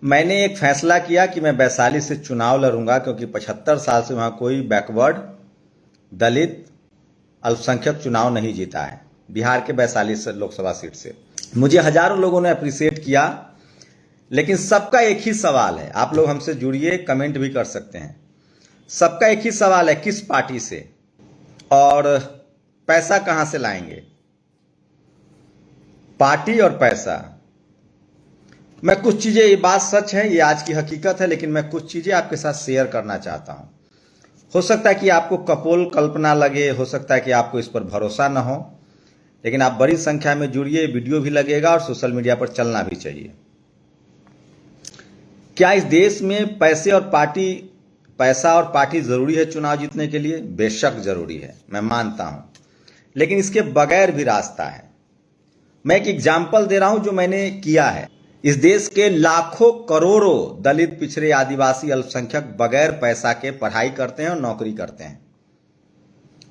मैंने एक फैसला किया कि मैं वैशाली से चुनाव लड़ूंगा क्योंकि 75 साल से वहां कोई बैकवर्ड दलित अल्पसंख्यक चुनाव नहीं जीता है बिहार के वैशाली से लोकसभा सीट से। मुझे हजारों लोगों ने अप्रिशिएट किया, लेकिन सबका एक ही सवाल है। आप लोग हमसे जुड़िए, कमेंट भी कर सकते हैं। सबका एक ही सवाल है, किस पार्टी से और पैसा कहां से लाएंगे? पार्टी और पैसा। मैं कुछ चीजें, ये बात सच है, ये आज की हकीकत है, लेकिन मैं कुछ चीजें आपके साथ शेयर करना चाहता हूं। हो सकता है कि आपको कपोल कल्पना लगे, हो सकता है कि आपको इस पर भरोसा न हो, लेकिन आप बड़ी संख्या में जुड़िए। वीडियो भी लगेगा और सोशल मीडिया पर चलना भी चाहिए। क्या इस देश में पैसा और पार्टी जरूरी है चुनाव जीतने के लिए? बेशक जरूरी है, मैं मानता हूं, लेकिन इसके बगैर भी रास्ता है। मैं एक एग्जाम्पल दे रहा हूं जो मैंने किया है। इस देश के लाखों करोड़ों दलित, पिछड़े, आदिवासी, अल्पसंख्यक बगैर पैसा के पढ़ाई करते हैं और नौकरी करते हैं।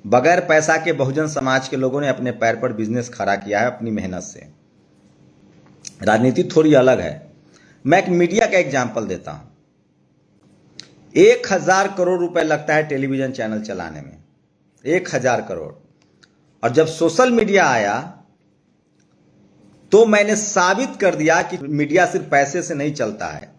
बगैर पैसा के बहुजन समाज के लोगों ने अपने पैर पर बिजनेस खड़ा किया है अपनी मेहनत से। राजनीति थोड़ी अलग है। मैं एक मीडिया का एग्जाम्पल देता हूं। 1000 करोड़ रुपए लगता है टेलीविजन चैनल चलाने में, 1000 करोड़। और जब सोशल मीडिया आया तो मैंने साबित कर दिया कि मीडिया सिर्फ पैसे से नहीं चलता है।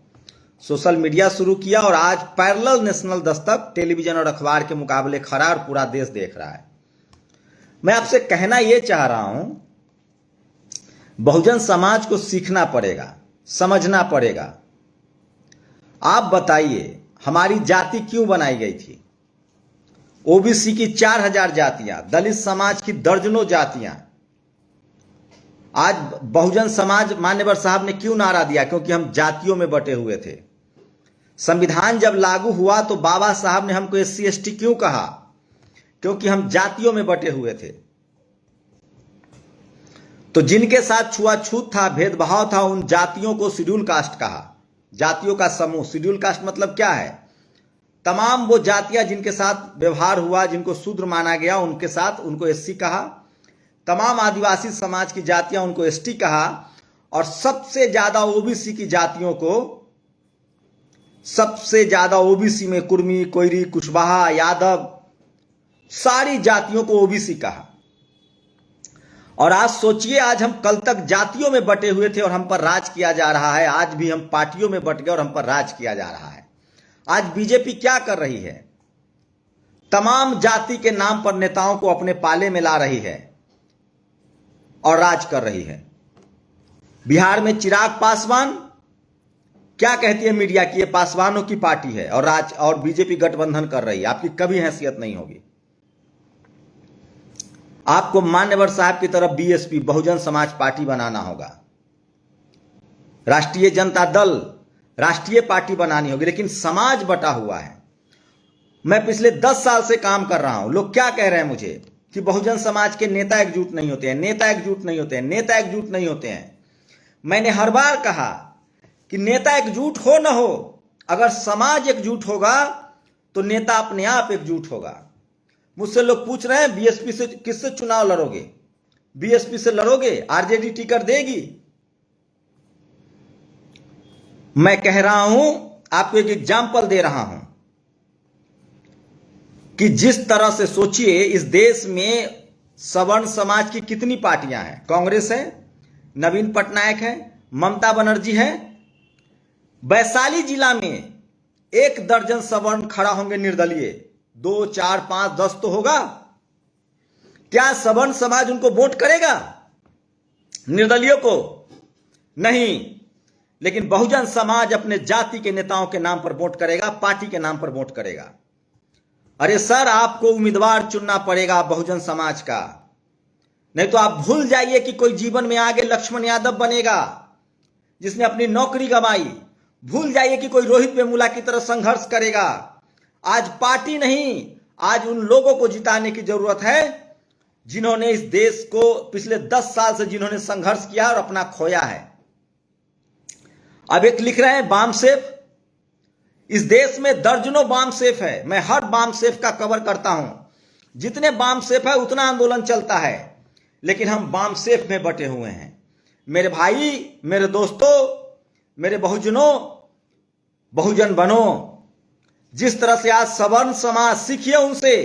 सोशल मीडिया शुरू किया और आज पैरेलल नेशनल दस्तक टेलीविजन और अखबार के मुकाबले खड़ा और पूरा देश देख रहा है। मैं आपसे कहना यह चाह रहा हूं, बहुजन समाज को सीखना पड़ेगा, समझना पड़ेगा। आप बताइए, हमारी जाति क्यों बनाई गई थी? ओबीसी की 4000 जातियां, दलित समाज की दर्जनों जातियां। आज बहुजन समाज, मान्यवर साहब ने क्यों नारा दिया? क्योंकि हम जातियों में बटे हुए थे। संविधान जब लागू हुआ तो बाबा साहब ने हमको SC ST क्यों कहा? क्योंकि हम जातियों में बटे हुए थे। तो जिनके साथ छुआछूत था, भेदभाव था, उन जातियों को शेड्यूल कास्ट कहा। जातियों का समूह। शेड्यूल कास्ट मतलब क्या है? तमाम वो जातियां जिनके साथ व्यवहार हुआ, जिनको शूद्र माना गया, उनके साथ उनको SC कहा। तमाम आदिवासी समाज की जातियां, उनको ST कहा। और सबसे ज्यादा OBC की जातियों को, सबसे ज्यादा OBC में कुर्मी, कोयरी, कुशवाहा, यादव, सारी जातियों को OBC कहा। और आज सोचिए, आज हम कल तक जातियों में बटे हुए थे और हम पर राज किया जा रहा है। आज भी हम पार्टियों में बट गए और हम पर राज किया जा रहा है। आज बीजेपी क्या कर रही है? तमाम जाति के नाम पर नेताओं को अपने पाले में ला रही है और राज कर रही है। बिहार में चिराग पासवान क्या कहती है मीडिया की? ये पासवानों की पार्टी है और राज और बीजेपी गठबंधन कर रही है। आपकी कभी हैसियत नहीं होगी। आपको मान्यवर साहब की तरफ BSP, बहुजन समाज पार्टी बनाना होगा। राष्ट्रीय जनता दल, राष्ट्रीय पार्टी बनानी होगी। लेकिन समाज बटा हुआ है। मैं पिछले 10 साल से काम कर रहा हूं। लोग क्या कह रहे हैं मुझे कि बहुजन समाज के नेता एकजुट नहीं होते हैं, नेता एकजुट नहीं होते हैं, नेता एकजुट नहीं होते हैं। मैंने हर बार कहा कि नेता एकजुट हो न हो, अगर समाज एकजुट होगा तो नेता अपने आप एकजुट होगा। मुझसे लोग पूछ रहे हैं BSP से किससे चुनाव लड़ोगे? BSP से लड़ोगे? RJD टिकट देगी? मैं कह रहा हूं, आपको एक एग्जाम्पल दे रहा हूं कि जिस तरह से सोचिए, इस देश में सवर्ण समाज की कितनी पार्टियां हैं? कांग्रेस है, नवीन पटनायक है, ममता बनर्जी है। वैशाली जिला में 1 दर्जन सवर्ण खड़ा होंगे निर्दलीय, 2, 4, 5, 10 तो होगा। क्या सवर्ण समाज उनको वोट करेगा? निर्दलियों को नहीं। लेकिन बहुजन समाज अपने जाति के नेताओं के नाम पर वोट करेगा, पार्टी के नाम पर वोट करेगा। अरे सर, आपको उम्मीदवार चुनना पड़ेगा बहुजन समाज का, नहीं तो आप भूल जाइए कि कोई जीवन में आगे लक्ष्मण यादव बनेगा जिसने अपनी नौकरी गंवाई। भूल जाइए कि कोई रोहित वेमुला की तरह संघर्ष करेगा। आज पार्टी नहीं, आज उन लोगों को जिताने की जरूरत है जिन्होंने इस देश को पिछले 10 साल से जिन्होंने संघर्ष किया और अपना खोया है। अब एक लिख रहे हैं बाम सेफ। इस देश में दर्जनों बाम सेफ है। मैं हर बाम सेफ का कवर करता हूं। जितने बाम सेफ है उतना आंदोलन चलता है, लेकिन हम बाम सेफ में बटे हुए हैं। मेरे भाई, मेरे दोस्तों, मेरे बहुजनों, बहुजन बनो। जिस तरह से आज सवर्ण समाज, सीखिए उनसे।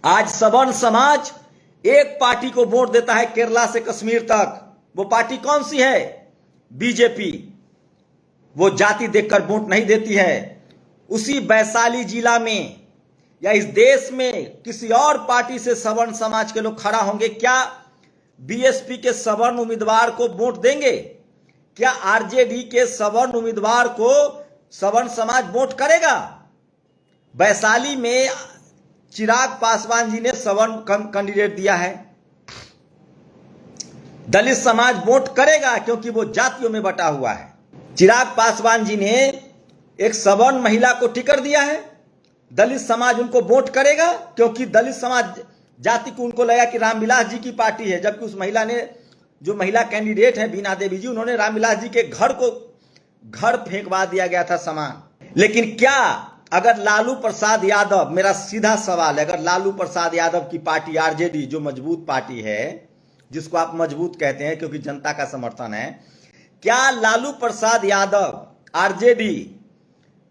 आज सवर्ण समाज एक पार्टी को वोट देता है केरला से कश्मीर तक। वो पार्टी कौन सी है? बीजेपी। वो जाति देखकर वोट नहीं देती है। उसी वैशाली जिला में या इस देश में किसी और पार्टी से सवर्ण समाज के लोग खड़ा होंगे, क्या बीएसपी के सवर्ण उम्मीदवार को वोट देंगे? क्या आरजेडी के सवर्ण उम्मीदवार को सवर्ण समाज वोट करेगा? वैशाली में चिराग पासवान जी ने सवर्ण कैंडिडेट दिया है। दलित समाज वोट करेगा क्योंकि वो जातियों में बटा हुआ है। चिराग पासवान जी ने एक सवर्ण महिला को टिकट दिया है। दलित समाज उनको वोट करेगा क्योंकि दलित समाज जाति को उनको लगा कि रामविलास जी की पार्टी है, जबकि उस महिला ने, जो महिला कैंडिडेट है बीना देवी जी, उन्होंने रामविलास जी के घर फेंकवा दिया गया था सामान। लेकिन क्या अगर लालू प्रसाद यादव, मेरा सीधा सवाल है, अगर लालू प्रसाद यादव की पार्टी आरजेडी, जो मजबूत पार्टी है, जिसको आप मजबूत कहते हैं क्योंकि जनता का समर्थन है, क्या लालू प्रसाद यादव, आरजेडी,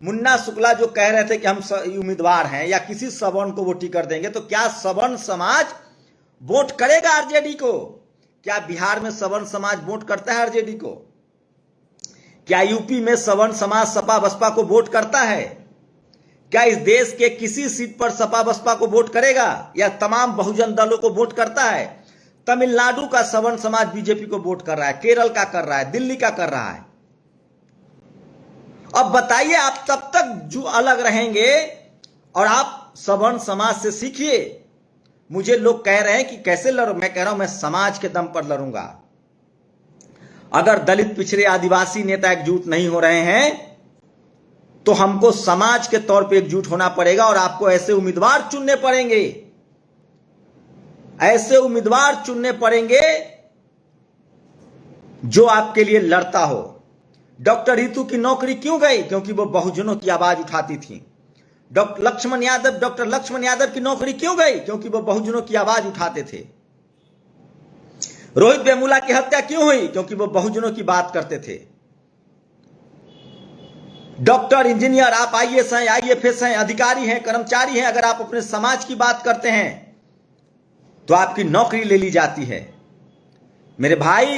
मुन्ना शुक्ला जो कह रहे थे कि हम उम्मीदवार हैं या किसी सवर्ण को वो टिकट देंगे, तो क्या सवर्ण समाज वोट करेगा आरजेडी को? क्या बिहार में सवर्ण समाज वोट करता है आरजेडी को? क्या यूपी में सवर्ण समाज सपा बसपा को वोट करता है? क्या इस देश के किसी सीट पर सपा बसपा को वोट करेगा या तमाम बहुजन दलों को वोट करता है? तमिलनाडु का सवर्ण समाज बीजेपी को वोट कर रहा है, केरल का कर रहा है, दिल्ली का कर रहा है। अब बताइए, आप तब तक जो अलग रहेंगे और आप सवर्ण समाज से सीखिए। मुझे लोग कह रहे हैं कि कैसे लड़ो, मैं कह रहा हूं मैं समाज के दम पर लड़ूंगा। अगर दलित पिछड़े आदिवासी नेता एकजुट नहीं हो रहे हैं तो हमको समाज के तौर पे एकजुट होना पड़ेगा और आपको ऐसे उम्मीदवार चुनने पड़ेंगे, ऐसे उम्मीदवार चुनने पड़ेंगे जो आपके लिए लड़ता हो। डॉक्टर रितु की नौकरी क्यों गई? क्योंकि वो बहुजनों की आवाज उठाती थी। डॉक्टर लक्ष्मण यादव की नौकरी क्यों गई? क्योंकि वो बहुजनों की आवाज उठाते थे। रोहित वेमुला की हत्या क्यों हुई? क्योंकि वो बहुजनों की बात करते थे। डॉक्टर, इंजीनियर, आप आईएएस हैं, आईएफएस हैं, अधिकारी हैं, कर्मचारी हैं, अगर आप अपने समाज की बात करते हैं तो आपकी नौकरी ले ली जाती है। मेरे भाई,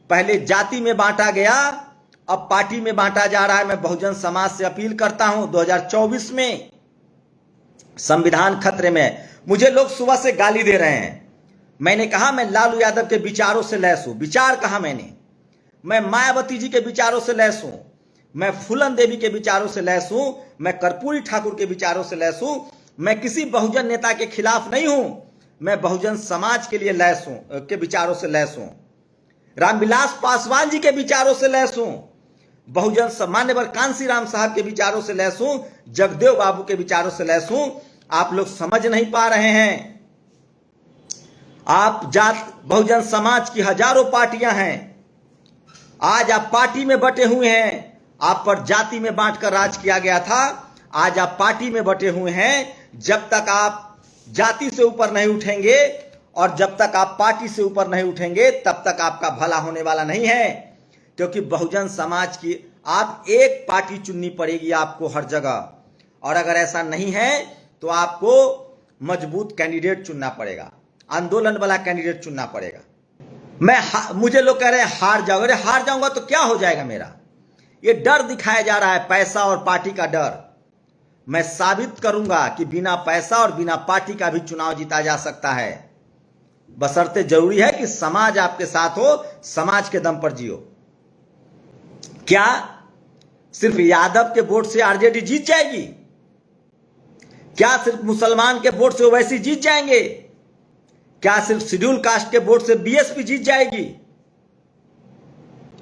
पहले जाति में बांटा गया, अब पार्टी में बांटा जा रहा है। मैं बहुजन समाज से अपील करता हूं, 2024 में संविधान खतरे में। मुझे लोग सुबह से गाली दे रहे हैं। मैंने कहा मैं लालू यादव के विचारों से लैस हूं। विचार कहा मैंने? मैं मायावती जी के विचारों से लैस हूं, मैं फूलन देवी के विचारों से लैस हूं, मैं कर्पूरी ठाकुर के विचारों से लैस हूं। मैं किसी बहुजन नेता के खिलाफ नहीं हूं, मैं बहुजन समाज के लिए लैस हूं, के विचारों से लैस हूं। रामविलास पासवान जी के विचारों से लैस हूं, बहुजन मान्यवर कांसी राम साहब के विचारों से लैस हूं, जगदेव बाबू के विचारों से लैस हूं। आप लोग समझ नहीं पा रहे हैं। आप जात बहुजन समाज की हजारों पार्टियां हैं, आज आप पार्टी में बटे हुए हैं। आप पर जाति में बांटकर राज किया गया था, आज आप पार्टी में बटे हुए हैं। जब तक आप जाति से ऊपर नहीं उठेंगे और जब तक आप पार्टी से ऊपर नहीं उठेंगे तब तक आपका भला होने वाला नहीं है। क्योंकि बहुजन समाज की आप एक पार्टी चुननी पड़ेगी आपको हर जगह, और अगर ऐसा नहीं है तो आपको मजबूत कैंडिडेट चुनना पड़ेगा, आंदोलन वाला कैंडिडेट चुनना पड़ेगा। मुझे लोग कह रहे हैं हार जाओ। अरे हार जाऊंगा तो क्या हो जाएगा मेरा? ये डर दिखाया जा रहा है, पैसा और पार्टी का डर। मैं साबित करूंगा कि बिना पैसा और बिना पार्टी का भी चुनाव जीता जा सकता है, बशर्ते जरूरी है कि समाज आपके साथ हो, समाज के दम पर जियो। क्या सिर्फ यादव के वोट से आरजेडी जीत जाएगी? क्या सिर्फ मुसलमान के वोट से ओवैसी जीत जाएंगे? क्या सिर्फ शेड्यूल कास्ट के वोट से बीएसपी जीत जाएगी?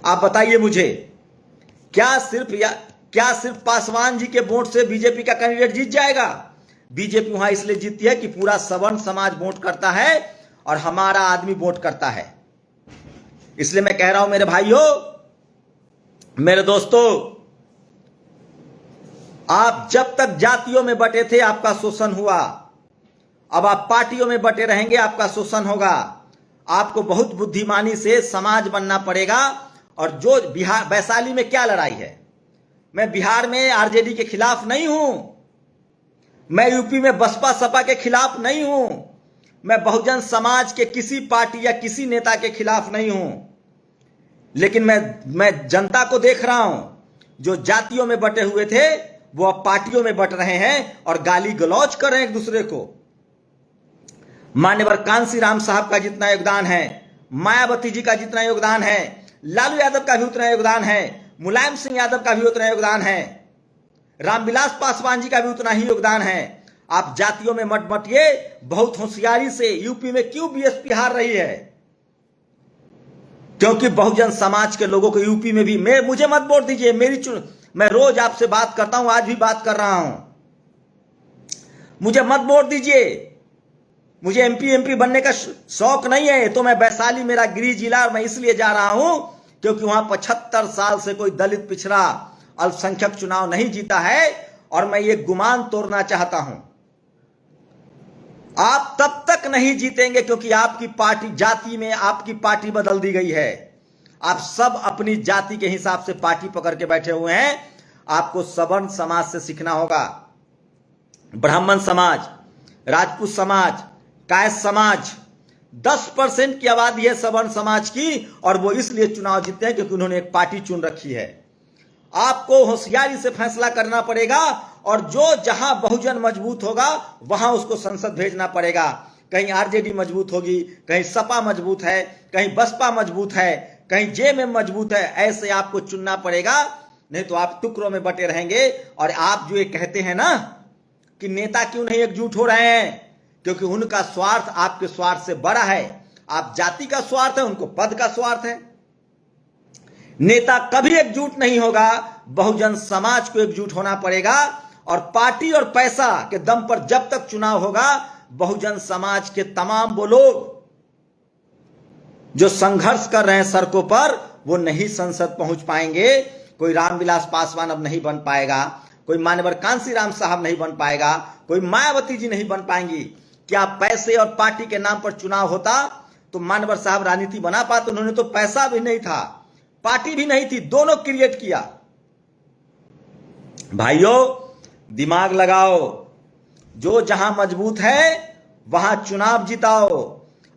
आप बताइए मुझे। क्या सिर्फ पासवान जी के वोट से बीजेपी का कैंडिडेट जीत जाएगा? बीजेपी वहां इसलिए जीतती है कि पूरा सवर्ण समाज वोट करता है और हमारा आदमी वोट करता है। इसलिए मैं कह रहा हूं मेरे भाइयों, मेरे दोस्तों, आप जब तक जातियों में बटे थे आपका शोषण हुआ, अब आप पार्टियों में बटे रहेंगे आपका शोषण होगा। आपको बहुत बुद्धिमानी से समाज बनना पड़ेगा। और जो बिहार वैशाली में क्या लड़ाई है? मैं बिहार में आरजेडी के खिलाफ नहीं हूं, मैं यूपी में बसपा सपा के खिलाफ नहीं हूं, मैं बहुजन समाज के किसी पार्टी या किसी नेता के खिलाफ नहीं हूं, लेकिन मैं जनता को देख रहा हूं, जो जातियों में बटे हुए थे वो अब पार्टियों में बट रहे हैं और गाली गलौज कर रहे हैं एक दूसरे को। मान्यवर कांसीराम साहब का जितना योगदान है, मायावती जी का जितना योगदान है, लालू यादव का भी उतना योगदान है, मुलायम सिंह यादव का भी उतना योगदान है, रामविलास पासवान जी का भी उतना ही योगदान है। आप जातियों में मत मटिए। बहुत होशियारी से यूपी में क्यों बीएसपी हार रही है? क्योंकि बहुजन समाज के लोगों को यूपी में भी मुझे मत वोट दीजिए। मैं रोज आपसे बात करता हूं, आज भी बात कर रहा हूं, मुझे मत वोट दीजिए। मुझे एमपी बनने का शौक नहीं है। तो मैं वैशाली मेरा गृह जिला, मैं इसलिए जा रहा हूं क्योंकि वहां 75 साल से कोई दलित पिछड़ा अल्पसंख्यक चुनाव नहीं जीता है और मैं ये गुमान तोड़ना चाहता हूं। आप तब तक नहीं जीतेंगे क्योंकि आपकी पार्टी, जाति में आपकी पार्टी बदल दी गई है। आप सब अपनी जाति के हिसाब से पार्टी पकड़ के बैठे हुए हैं। आपको सवर्ण समाज से सीखना होगा। ब्राह्मण समाज, राजपूत समाज, कायस्थ समाज, 10% की आबादी है सवर्ण समाज की, और वो इसलिए चुनाव जीतते हैं क्योंकि उन्होंने एक पार्टी चुन रखी है। आपको होशियारी से फैसला करना पड़ेगा और जो जहां बहुजन मजबूत होगा वहां उसको संसद भेजना पड़ेगा। कहीं आरजेडी मजबूत होगी, कहीं सपा मजबूत है, कहीं बसपा मजबूत है, कहीं जेएमएम मजबूत है। ऐसे आपको चुनना पड़ेगा, नहीं तो आप टुकड़ों में बटे रहेंगे। और आप जो ये कहते हैं ना कि नेता क्यों नहीं एकजुट हो रहे हैं, क्योंकि उनका स्वार्थ आपके स्वार्थ से बड़ा है। आप जाति का स्वार्थ है, उनको पद का स्वार्थ है। नेता कभी एकजुट नहीं होगा, बहुजन समाज को एकजुट होना पड़ेगा। और पार्टी और पैसा के दम पर जब तक चुनाव होगा, बहुजन समाज के तमाम वो लोग जो संघर्ष कर रहे हैं सड़कों पर, वो नहीं संसद पहुंच पाएंगे। कोई रामविलास पासवान अब नहीं बन पाएगा, कोई मान्यवर कांसीराम साहब नहीं बन पाएगा, कोई मायावती जी नहीं बन पाएंगी। क्या पैसे और पार्टी के नाम पर चुनाव होता तो मान्यवर साहब राजनीति बना पाते? उन्होंने तो पैसा भी नहीं था, पार्टी भी नहीं थी, दोनों क्रिएट किया। भाइयों, दिमाग लगाओ। जो जहां मजबूत है वहां चुनाव जिताओ।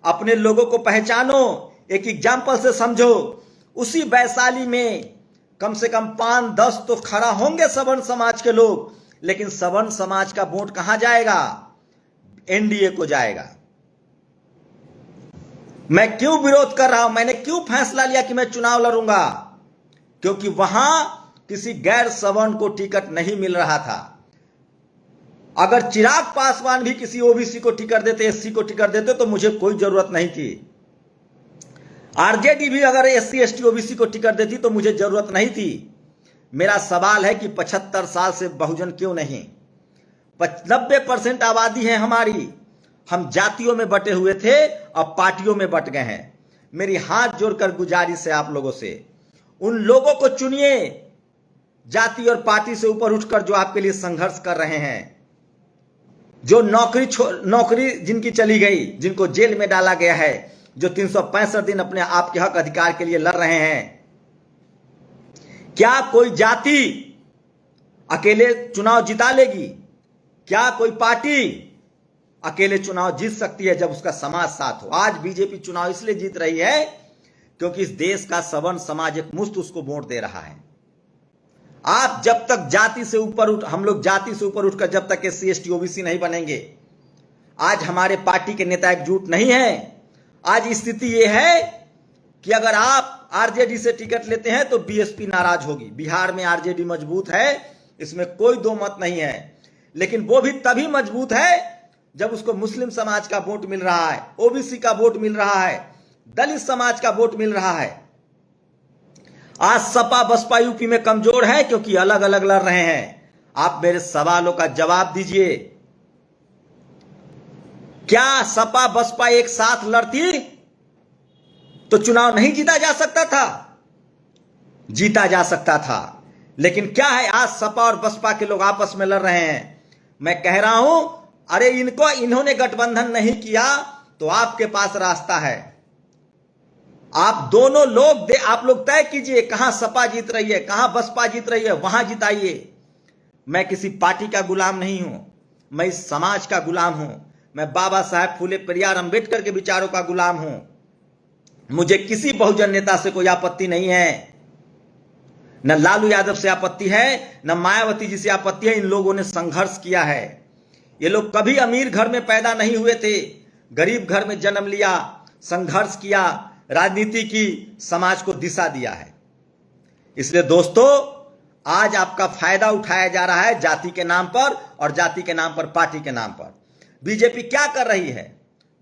अपने लोगों को पहचानो, एक एग्जाम्पल से समझो। उसी वैशाली में कम से कम 5-10 तो खड़ा होंगे सवर्ण समाज के लोग, लेकिन सवर्ण समाज का वोट कहां जाएगा? एनडीए को जाएगा। मैं क्यों विरोध कर रहा हूं? मैंने क्यों फैसला लिया कि मैं चुनाव लड़ूंगा? क्योंकि वहां किसी गैर सवर्ण को टिकट नहीं मिल रहा था। अगर चिराग पासवान भी किसी ओबीसी को टिकट देते, एससी को टिकट देते, तो मुझे कोई जरूरत नहीं थी। आरजेडी भी अगर एससी एसटी ओबीसी को टिकट देती तो मुझे जरूरत नहीं थी। मेरा सवाल है कि 75 साल से बहुजन क्यों नहीं? 90% आबादी है हमारी। हम जातियों में बटे हुए थे, अब पार्टियों में बट गए हैं। मेरी हाथ जोड़कर गुजारिश है आप लोगों से, उन लोगों को चुनिए जाति और पार्टी से ऊपर उठकर, जो आपके लिए संघर्ष कर रहे हैं, जो नौकरी जिनकी चली गई, जिनको जेल में डाला गया है, जो 365 दिन अपने आप के हक अधिकार के लिए लड़ रहे हैं। क्या कोई जाति अकेले चुनाव जिता लेगी? क्या कोई पार्टी अकेले चुनाव जीत सकती है जब उसका समाज साथ हो? आज बीजेपी चुनाव इसलिए जीत रही है क्योंकि इस देश का सवर्ण समाज एक मुश्त उसको वोट दे रहा है। आप जब तक जाति से ऊपर हम लोग जाति से ऊपर उठकर जब तक एससी एसटी ओबीसी नहीं बनेंगे, आज हमारे पार्टी के नेता एकजुट नहीं है। आज स्थिति यह है कि अगर आप आरजेडी से टिकट लेते हैं तो बीएसपी नाराज होगी। बिहार में आरजेडी मजबूत है, इसमें कोई दो मत नहीं है, लेकिन वो भी तभी मजबूत है जब उसको मुस्लिम समाज का वोट मिल रहा है, ओबीसी का वोट मिल रहा है, दलित समाज का वोट मिल रहा है। आज सपा बसपा यूपी में कमजोर है क्योंकि अलग अलग लड़ रहे हैं। आप मेरे सवालों का जवाब दीजिए। क्या सपा बसपा एक साथ लड़ती तो चुनाव नहीं जीता जा सकता था? जीता जा सकता था। लेकिन क्या है, आज सपा और बसपा के लोग आपस में लड़ रहे हैं। मैं कह रहा हूं, अरे इन्होंने गठबंधन नहीं किया तो आपके पास रास्ता है। आप दोनों लोग आप लोग तय कीजिए कहां सपा जीत रही है, कहां बसपा जीत रही है, वहां जिताइए। मैं किसी पार्टी का गुलाम नहीं हूं, मैं इस समाज का गुलाम हूं। मैं बाबा साहेब फूले पेरियार अंबेडकर के विचारों का गुलाम हूं। मुझे किसी बहुजन नेता से कोई आपत्ति नहीं है, न लालू यादव से आपत्ति है, न मायावती जी से आपत्ति है। इन लोगों ने संघर्ष किया है। ये लोग कभी अमीर घर में पैदा नहीं हुए थे, गरीब घर में जन्म लिया, संघर्ष किया, राजनीति की, समाज को दिशा दिया है। इसलिए दोस्तों, आज आपका फायदा उठाया जा रहा है जाति के नाम पर, और जाति के नाम पर, पार्टी के नाम पर। बीजेपी क्या कर रही है?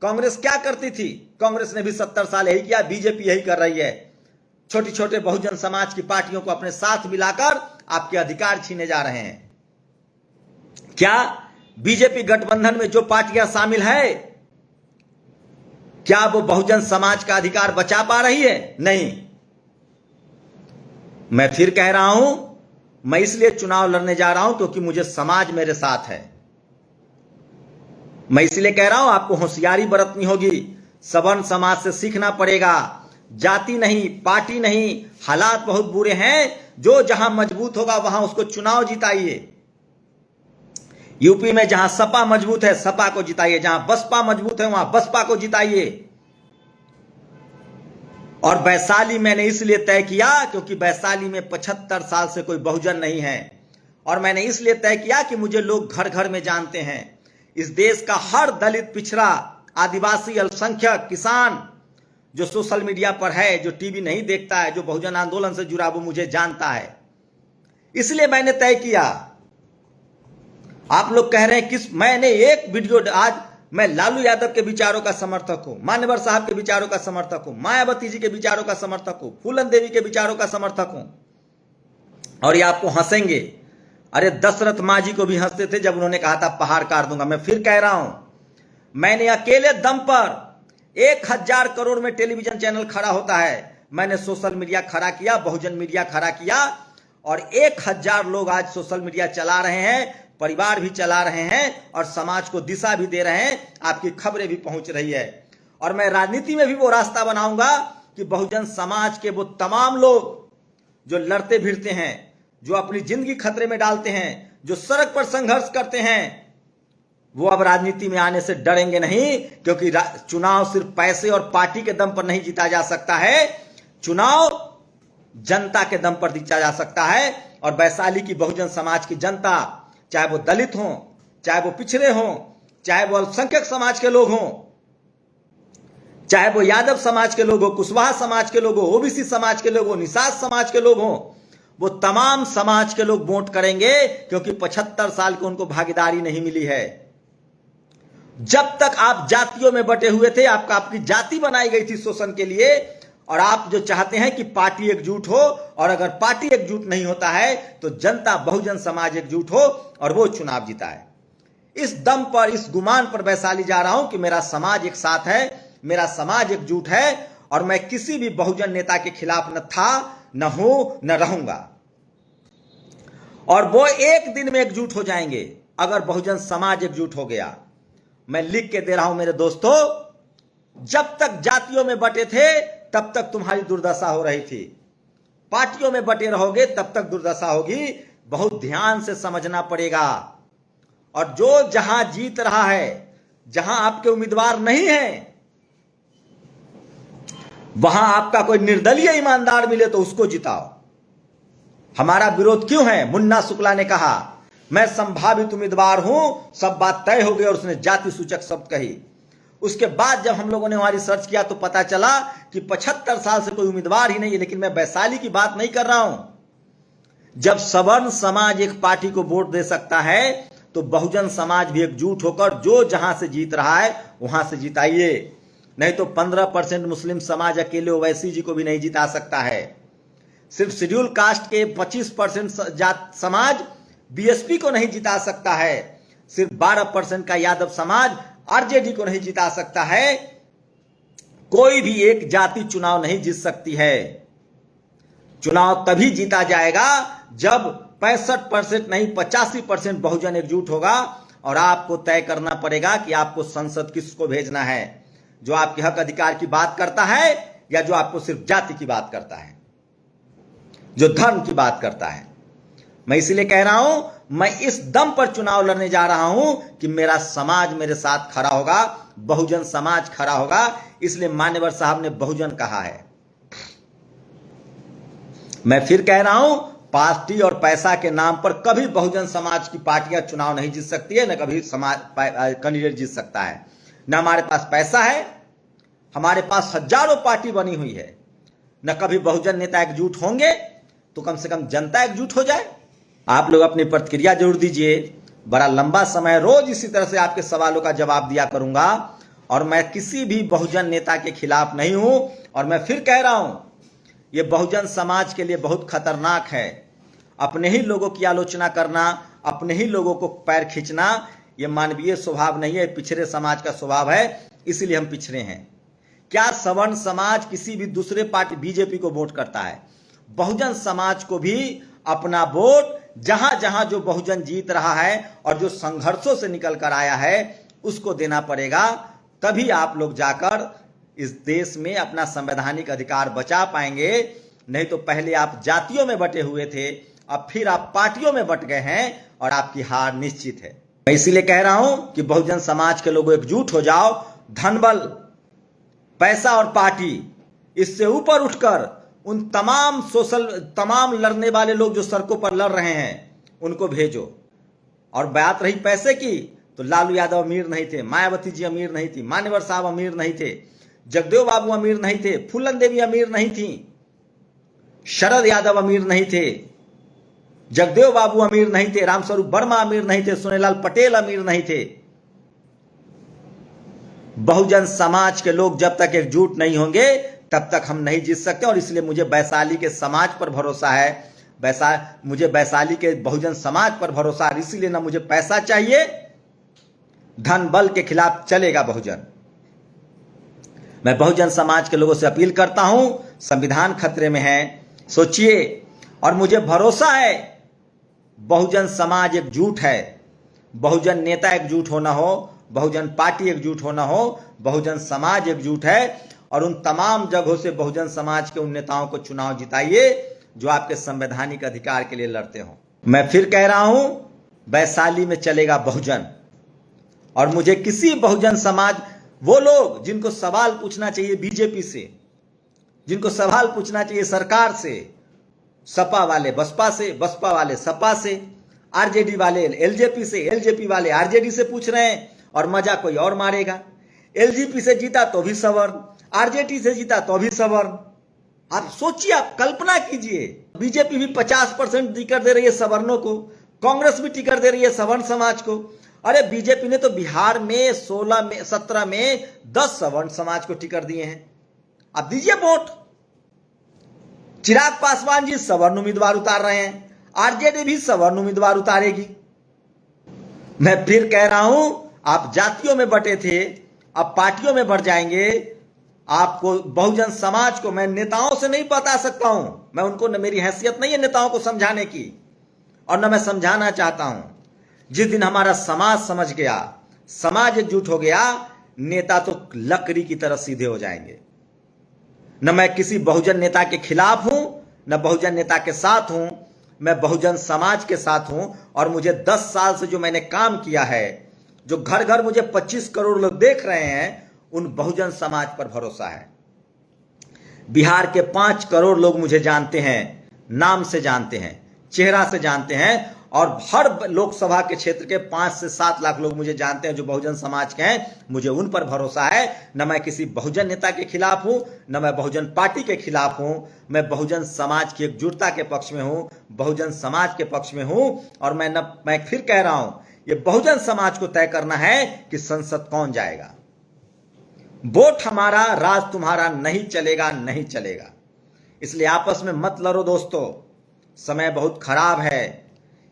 कांग्रेस क्या करती थी? कांग्रेस ने भी 70 साल यही किया, बीजेपी यही कर रही है। छोटे छोटे बहुजन समाज की पार्टियों को अपने साथ मिलाकर आपके अधिकार छीने जा रहे हैं। क्या बीजेपी गठबंधन में जो पार्टियां शामिल है, क्या वो बहुजन समाज का अधिकार बचा पा रही है? नहीं। मैं फिर कह रहा हूं, मैं इसलिए चुनाव लड़ने जा रहा हूं क्योंकि मुझे समाज मेरे साथ है। मैं इसलिए कह रहा हूं, आपको होशियारी बरतनी होगी, सवर्ण समाज से सीखना पड़ेगा। जाति नहीं, पार्टी नहीं, हालात बहुत बुरे हैं। जो जहां मजबूत होगा वहां उसको चुनाव जिताइए। यूपी में जहां सपा मजबूत है, सपा को जिताइए। जहां बसपा मजबूत है, वहां बसपा को जिताइए। और वैशाली मैंने इसलिए तय किया क्योंकि वैशाली में 75 साल से कोई बहुजन नहीं है। और मैंने इसलिए तय किया कि मुझे लोग घर घर में जानते हैं। इस देश का हर दलित, पिछड़ा, आदिवासी, अल्पसंख्यक, किसान जो सोशल मीडिया पर है, जो टीवी नहीं देखता है, जो बहुजन आंदोलन से जुड़ा, वो मुझे जानता है। इसलिए मैंने तय किया। आप लोग कह रहे हैं किस, मैंने एक वीडियो, आज मैं लालू यादव के विचारों का समर्थक हूं, मान्यवर साहब के विचारों का समर्थक हूं, मायावती जी के विचारों का समर्थक हूं, फूलन देवी के विचारों का समर्थक हूं। और ये आपको हंसेंगे, अरे दशरथ मांझी को भी हंसते थे जब उन्होंने कहा था पहाड़ काट दूंगा। मैं फिर कह रहा हूं, मैंने अकेले दम पर 1000 करोड़ में टेलीविजन चैनल खड़ा होता है। मैंने सोशल मीडिया खड़ा किया, बहुजन मीडिया खड़ा किया, और 1000 लोग आज सोशल मीडिया चला रहे हैं, परिवार भी चला रहे हैं, और समाज को दिशा भी दे रहे हैं। आपकी खबरें भी पहुंच रही है। और मैं राजनीति में भी वो रास्ता बनाऊंगा कि बहुजन समाज के वो तमाम लोग जो लड़ते भिड़ते हैं, जो अपनी जिंदगी खतरे में डालते हैं, जो सड़क पर संघर्ष करते हैं, वो अब राजनीति में आने से डरेंगे नहीं। क्योंकि चुनाव सिर्फ पैसे और पार्टी के दम पर नहीं जीता जा सकता है, चुनाव जनता के दम पर जीता जा सकता है। और वैशाली की बहुजन समाज की जनता, चाहे वो दलित हों, चाहे वो पिछड़े हों, चाहे वो अल्पसंख्यक समाज के लोग हों, चाहे वो यादव समाज के लोग हों, कुशवाहा समाज के लोग हों, ओबीसी समाज के लोग हों, निषाद समाज के लोग हों, वो तमाम समाज के लोग वोट करेंगे। क्योंकि 75 साल की उनको भागीदारी नहीं मिली है। जब तक आप जातियों में बटे हुए थे, आपकी जाति बनाई गई थी शोषण के लिए। और आप जो चाहते हैं कि पार्टी एकजुट हो, और अगर पार्टी एकजुट नहीं होता है तो जनता, बहुजन समाज एकजुट हो और वो चुनाव जीता है। इस दम पर, इस गुमान पर वैशाली जा रहा हूं कि मेरा समाज एक साथ है, मेरा समाज एकजुट है, और मैं किसी भी बहुजन नेता के खिलाफ न था, न हूं, न रहूंगा। और वो एक दिन में एकजुट हो जाएंगे अगर बहुजन समाज एकजुट हो गया। मैं लिख के दे रहा हूं मेरे दोस्तों, जब तक जातियों में बटे थे तब तक तुम्हारी दुर्दशा हो रही थी, पार्टियों में बटे रहोगे तब तक दुर्दशा होगी। बहुत ध्यान से समझना पड़ेगा। और जो जहां जीत रहा है, जहां आपके उम्मीदवार नहीं है, वहां आपका कोई निर्दलीय ईमानदार मिले तो उसको जिताओ। हमारा विरोध क्यों है? मुन्ना शुक्ला ने कहा मैं संभावित उम्मीदवार हूं, सब बात तय हो गई, और उसने जाति सूचक शब्द कही। उसके बाद जब हम लोगों ने वहां रिसर्च किया तो पता चला कि 75 साल से कोई उम्मीदवार ही नहीं है। लेकिन मैं वैशाली की बात नहीं कर रहा हूं। जब सवर्ण समाज एक पार्टी को वोट दे सकता है तो बहुजन समाज भी एकजुट होकर जो जहां से जीत रहा है वहां से जिताइए। नहीं तो 15% मुस्लिम समाज अकेले ओवैसी जी को भी नहीं जिता सकता है। सिर्फ शेड्यूल कास्ट के 25% समाज बीएसपी को नहीं जिता सकता है। सिर्फ 12% का यादव समाज आरजेडी को नहीं जिता सकता है। कोई भी एक जाति चुनाव नहीं जीत सकती है। चुनाव तभी जीता जाएगा जब 65% नहीं 85% बहुजन एकजुट होगा। और आपको तय करना पड़ेगा कि आपको संसद किसको भेजना है। जो आपके हक अधिकार की बात करता है या जो आपको सिर्फ जाति की बात करता है, जो धर्म की बात करता है। मैं इसलिए कह रहा हूं, मैं इस दम पर चुनाव लड़ने जा रहा हूं कि मेरा समाज मेरे साथ खड़ा होगा, बहुजन समाज खड़ा होगा। इसलिए मान्यवर साहब ने बहुजन कहा है। मैं फिर कह रहा हूं, पार्टी और पैसा के नाम पर कभी बहुजन समाज की पार्टियां चुनाव नहीं जीत सकती है, न कभी समाज कैंडिडेट जीत सकता है। न हमारे पास पैसा है, हमारे पास हजारों पार्टी बनी हुई है, न कभी बहुजन नेता एकजुट होंगे, तो कम से कम जनता एकजुट हो जाए। आप लोग अपनी प्रतिक्रिया जरूर दीजिए। बड़ा लंबा समय रोज इसी तरह से आपके सवालों का जवाब दिया करूंगा, और मैं किसी भी बहुजन नेता के खिलाफ नहीं हूं। और मैं फिर कह रहा हूं, यह बहुजन समाज के लिए बहुत खतरनाक है। अपने ही लोगों की आलोचना करना, अपने ही लोगों को पैर खींचना, यह मानवीय स्वभाव नहीं है, पिछड़े समाज का स्वभाव है। इसलिए हम पिछड़े हैं। क्या सवर्ण समाज किसी भी दूसरे पार्टी बीजेपी को वोट करता है? बहुजन समाज को भी अपना वोट जहां जहां जो बहुजन जीत रहा है और जो संघर्षों से निकल कर आया है, उसको देना पड़ेगा। तभी आप लोग जाकर इस देश में अपना संवैधानिक अधिकार बचा पाएंगे। नहीं तो पहले आप जातियों में बटे हुए थे, अब फिर आप पार्टियों में बट गए हैं और आपकी हार निश्चित है। मैं इसीलिए कह रहा हूं कि बहुजन समाज के लोगों एकजुट हो जाओ। धनबल, पैसा और पार्टी, इससे ऊपर उठकर उन तमाम लड़ने वाले लोग जो सड़कों पर लड़ रहे हैं, उनको भेजो। और बात रही पैसे की, तो लालू यादव अमीर नहीं थे, मायावती जी अमीर नहीं थी, मान्यवर साहब अमीर नहीं थे, जगदेव बाबू अमीर नहीं थे, फूलन देवी अमीर नहीं थी, शरद यादव अमीर नहीं थे, जगदेव बाबू अमीर नहीं थे, रामस्वरूप वर्मा अमीर नहीं थे, सोनेलाल पटेल अमीर नहीं थे। बहुजन समाज के लोग जब तक एकजुट नहीं होंगे, तब तक हम नहीं जीत सकते। और इसलिए मुझे वैशाली के समाज पर भरोसा है, मुझे वैशाली के बहुजन समाज पर भरोसा है। इसीलिए ना मुझे पैसा चाहिए, धन बल के खिलाफ चलेगा बहुजन। मैं बहुजन समाज के लोगों से अपील करता हूं, संविधान खतरे में है, सोचिए। और मुझे भरोसा है बहुजन समाज एकजुट है। बहुजन नेता एकजुट होना हो, बहुजन पार्टी एकजुट होना हो, बहुजन समाज एकजुट है। और उन तमाम जगहों से बहुजन समाज के उन नेताओं को चुनाव जिताइए जो आपके संवैधानिक अधिकार के लिए लड़ते हो। मैं फिर कह रहा हूं, वैशाली में चलेगा बहुजन। और मुझे किसी बहुजन समाज, वो लोग जिनको सवाल पूछना चाहिए बीजेपी से, जिनको सवाल पूछना चाहिए सरकार से, सपा वाले बसपा से, बसपा वाले सपा से, आरजेडी वाले एलजेपी से, एलजेपी वाले आरजेडी से पूछ रहे हैं, और मजा कोई और मारेगा। एलजेपी से जीता तो भी सवर्ण, आरजेडी से जीता तो भी सवर्ण। आप सोचिए, आप कल्पना कीजिए, बीजेपी भी 50% टिकट दे रही है सवर्णों को, कांग्रेस भी टिकट दे रही है सवर्ण समाज को। अरे बीजेपी ने तो बिहार में 17 में 10 सवर्ण समाज को टिकट दिए हैं। आप दीजिए वोट। चिराग पासवान जी सवर्ण उम्मीदवार उतार रहे हैं, आरजेडी भी सवर्ण उम्मीदवार उतारेगी। मैं फिर कह रहा हूं, आप जातियों में बटे थे, अब पार्टियों में बढ़ जाएंगे। आपको बहुजन समाज को मैं नेताओं से नहीं बता सकता हूं, मैं उनको, न मेरी हैसियत नहीं है नेताओं को समझाने की, और न मैं समझाना चाहता हूं। जिस दिन हमारा समाज समझ गया, समाज एकजुट हो गया, नेता तो लकड़ी की तरह सीधे हो जाएंगे। न मैं किसी बहुजन नेता के खिलाफ हूं, न बहुजन नेता के साथ हूं, मैं बहुजन समाज के साथ हूं। और मुझे 10 साल से जो मैंने काम किया है, जो घर घर मुझे 25 करोड़ लोग देख रहे हैं, उन बहुजन समाज पर भरोसा है। बिहार के 5 करोड़ लोग मुझे जानते हैं, नाम से जानते हैं, चेहरा से जानते हैं। और हर लोकसभा के क्षेत्र के 5 से 7 लाख लोग मुझे जानते हैं जो बहुजन समाज के हैं। मुझे उन पर भरोसा है। न मैं किसी बहुजन नेता के खिलाफ हूं, न मैं बहुजन पार्टी के खिलाफ हूं। मैं बहुजन समाज की एकजुटता के पक्ष में हूं, बहुजन समाज के पक्ष में हूं। और मैं फिर कह रहा हूं, ये बहुजन समाज को तय करना है कि संसद कौन जाएगा। वोट हमारा, राज तुम्हारा नहीं चलेगा, नहीं चलेगा। इसलिए आपस में मत लड़ो दोस्तों, समय बहुत खराब है।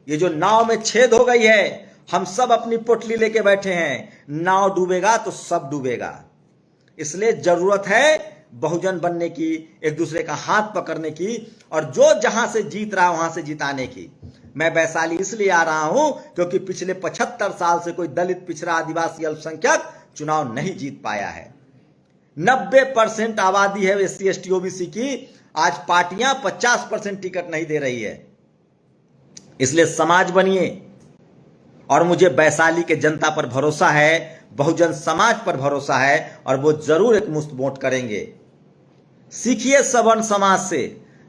ये जो नाव में छेद हो गई है, हम सब अपनी पोटली लेके बैठे हैं, नाव डूबेगा तो सब डूबेगा। इसलिए जरूरत है बहुजन बनने की, एक दूसरे का हाथ पकड़ने की, और जो जहां से जीत रहा वहां से जिताने की। मैं वैशाली इसलिए आ रहा हूं क्योंकि पिछले 75 साल से कोई दलित, पिछड़ा, आदिवासी, अल्पसंख्यक चुनाव नहीं जीत पाया है। 90% आबादी है SC ST OBC की, आज पार्टियां 50% टिकट नहीं दे रही है। इसलिए समाज बनिए, और मुझे वैशाली के जनता पर भरोसा है, बहुजन समाज पर भरोसा है, और वो जरूर एक मुश्त वोट करेंगे। सीखिए सवर्ण समाज से।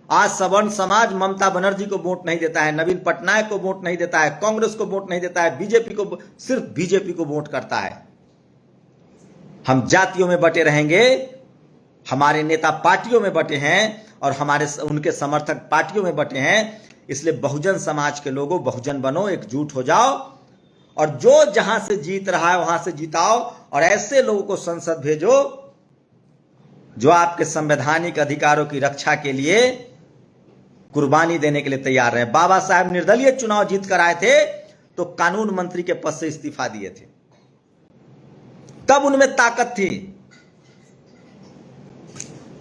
आज सवर्ण समाज ममता बनर्जी को वोट नहीं देता है, नवीन पटनायक को वोट नहीं देता है, कांग्रेस को वोट नहीं देता है, बीजेपी को, सिर्फ बीजेपी को वोट करता है। हम जातियों में बटे रहेंगे, हमारे नेता पार्टियों में बटे हैं, और उनके समर्थक पार्टियों में बटे हैं। इसलिए बहुजन समाज के लोगों, बहुजन बनो, एकजुट हो जाओ, और जो जहां से जीत रहा है वहां से जिताओ, और ऐसे लोगों को संसद भेजो जो आपके संवैधानिक अधिकारों की रक्षा के लिए कुर्बानी देने के लिए तैयार रहे। बाबा साहब निर्दलीय चुनाव जीत कर आए थे तो कानून मंत्री के पद से इस्तीफा दिए थे, तब उनमें ताकत थी।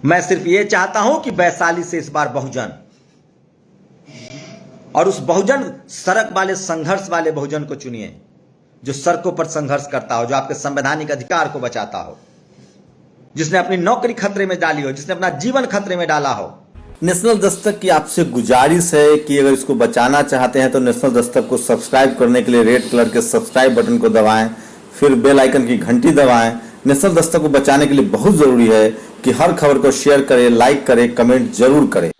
मैं सिर्फ यह चाहता हूं कि वैशाली से इस बार बहुजन, और उस बहुजन सड़क वाले, संघर्ष वाले बहुजन को चुनिए, जो सड़कों पर संघर्ष करता हो, जो आपके संवैधानिक अधिकार को बचाता हो, जिसने अपनी नौकरी खतरे में डाली हो, जिसने अपना जीवन खतरे में डाला हो। नेशनल दस्तक की आपसे गुजारिश है कि अगर इसको बचाना चाहते हैं तो नेशनल दस्तक को सब्सक्राइब करने के लिए रेड कलर के सब्सक्राइब बटन को दबाएं, फिर बेल आइकन की घंटी दबाएं। नेशनल दस्तक को बचाने के लिए बहुत जरूरी है कि हर खबर को शेयर करें, लाइक करें, कमेंट जरूर करें।